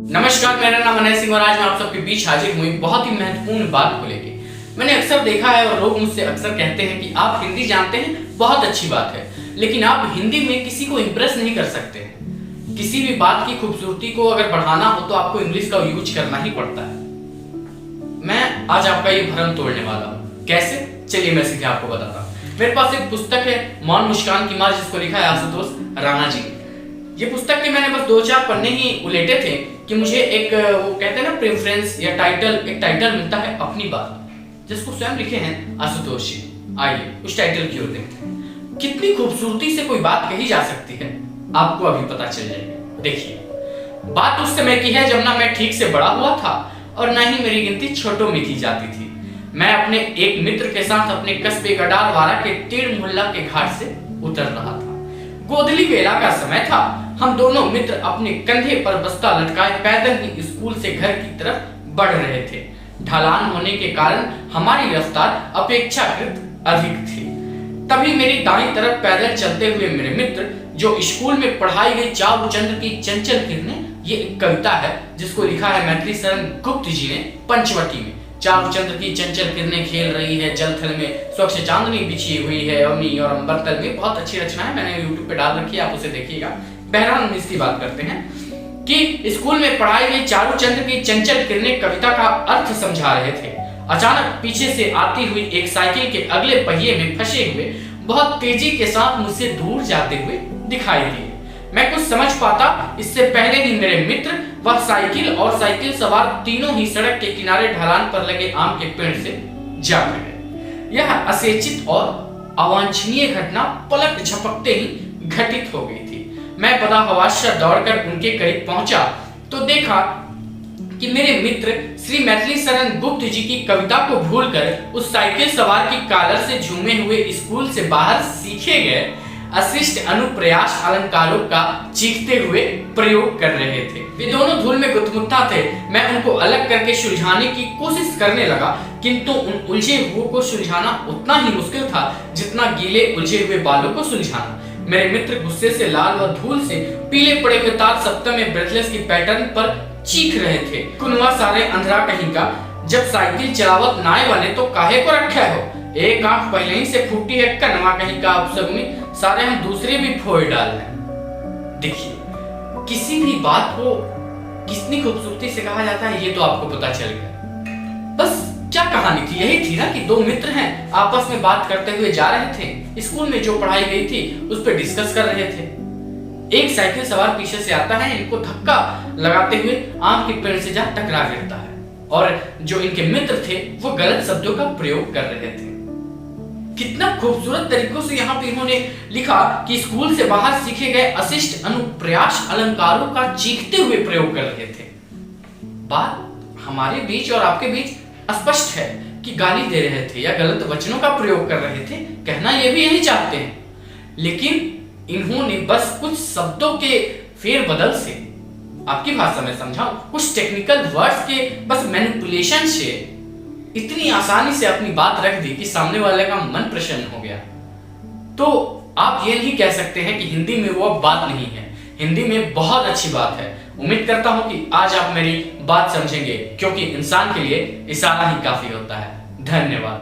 नमस्कार, मेरा नाम अनय सिंह और आज मैं आप सबके बीच हाजिर हुई बहुत ही महत्वपूर्ण बात को लेके। मैंने अक्सर देखा है और लोग मुझसे अक्सर कहते हैं कि आप हिंदी जानते हैं, बहुत अच्छी बात है, लेकिन आप हिंदी में किसी को इम्प्रेस नहीं कर सकते हैं। किसी भी बात की खूबसूरती को अगर बढ़ाना हो तो आपको इंग्लिश का यूज करना ही पड़ता है। मैं आज आपका ये भ्रम तोड़ने वाला हूँ। कैसे? चलिए मैं सीधे आपको बताता हूँ। मेरे पास एक पुस्तक है, मौन मुस्कान की मार, जिसको लिखा है आशुतोष राणा जी। ये पुस्तक के मैंने बस 2-4 पन्ने ही उलेटे थे कि मुझे एक वो कहते हैं ना प्रेफरेंस या एक टाइटल मिलता है अपनी बात, जिसको स्वयं लिखे हैं आशुतोष जी। आइए उस टाइटल की ओर देखते हैं। कितनी खूबसूरती से कोई बात कही जा सकती है, आपको अभी पता चल जाएगा। देखिए, बात उस समय की है जब ना मैं ठीक से बड़ा हुआ था और ना ही मेरी गिनती छोटों में की जाती थी। मैं अपने एक मित्र के साथ अपने कस्बे गडारवाड़ा के टेढ़ मोहल्ला के घाट से उतर रहा था। गोधली बेला का समय था। हम दोनों मित्र अपने कंधे पर बस्ता लटकाए पैदल ही स्कूल से घर की तरफ बढ़ रहे थे। ढलान होने के कारण हमारी रफ्तार अपेक्षाकृत अधिक थी। तभी मेरी दाईं तरफ पैदल चलते हुए मेरे मित्र, जो स्कूल में पढ़ाई गई चारूचंद्र की चंचल किरणें, ये एक कविता है जिसको लिखा है मैथिली शरण गुप्त जी ने पंचवटी में। चारूचंद्र की चंचल किरणें खेल रही है जलथल में, स्वच्छ चांदनी बिछी हुई है अवनी और अंबर तल में। बहुत अच्छी रचना है, मैंने यूट्यूब पे डाल रखी है, आप उसे देखिएगा। बहरहाल इसकी बात करते हैं कि स्कूल में पढ़ाई गई चारूचंद्र की चंचल किरणें कविता का अर्थ समझा रहे थे। अचानक पीछे से आती हुई एक साइकिल के अगले पहिए में फंसे हुए बहुत तेजी के साथ मुझसे दूर जाते हुए दिखाई दिए। मैं कुछ समझ पाता इससे पहले ही मेरे मित्र, वह साइकिल और साइकिल सवार तीनों ही सड़क के किनारे ढलान पर लगे आम के पेड़ से जा गए। यह असेचित और अवांछनीय घटना पलक झपकते ही घटित हो गई थी। मैं बदाहवाशा दौड़कर उनके करीब पहुंचा तो देखा कि मेरे मित्र श्री मैथिली शरण गुप्त जी की कविता को भूलकर उस साइकिल सवार की कॉलर से झूमे हुए स्कूल से बाहर सीखे गए अशिष्ट अनुप्रयास अलंकारों का चीखते हुए प्रयोग कर रहे थे। वे दोनों धूल में गुदगुदा थे। मैं उनको अलग करके सुलझाने की कोशिश करने लगा, किंतु उन उलझे हुओं को सुलझाना उतना ही मुश्किल था जितना गीले उलझे हुए बालों को सुलझाना। मेरे मित्र गुस्से से लाल व धूल से पीले पड़े हुए तार सप्तम में ब्रेथलेस की पैटर्न पर चीख रहे थे। कुनवा सारे अंधरा कहीं का, जब साइकिल चलावत नाय बने तो काहे को रखा हो, एक आंख पहले ही से फूटी है, कनवा कहीं का अपसगुनी, सारे हम दूसरे भी फोड़ डाल रहे। देखिए, किसी भी बात को कितनी खूबसूरती से कहा जाता है ये तो आपको पता चल गया। बस क्या कहानी थी? यही थी ना कि दो मित्र हैं, आपस में बात करते हुए जा रहे थे, स्कूल में जो पढ़ाई गई थी उस पर डिस्कस कर रहे थे। एक साइकिल सवार पीछे से आता है, इनको धक्का लगाते हुए आम के पेड़ से जा टकरा गिरता है और जो इनके मित्र थे वो गलत शब्दों का प्रयोग कर रहे थे। कितना खूबसूरत तरीकों से यहाँ पे इन्होंने लिखा कि स्कूल से बाहर सीखे गए अशिष्ट अनुप्रयास अलंकारों का चीखते हुए प्रयोग कर रहे थे। बात हमारे बीच और आपके बीच स्पष्ट है कि गाली दे रहे थे या गलत वचनों का प्रयोग कर रहे थे, कहना ये भी यही चाहते हैं। लेकिन इन्होंने बस कुछ शब्दों के फेरबदल से, आपकी भाषा में समझाऊं, कुछ टेक्निकल वर्ड्स के बस मैनिपुलेशन से इतनी आसानी से अपनी बात रख दी कि सामने वाले का मन प्रसन्न हो गया। तो आप ये नहीं कह सकते हैं कि हिंदी में वो अब बात नहीं है। हिंदी में बहुत अच्छी बात है। उम्मीद करता हूं कि आज आप मेरी बात समझेंगे, क्योंकि इंसान के लिए इशारा ही काफी होता है। धन्यवाद।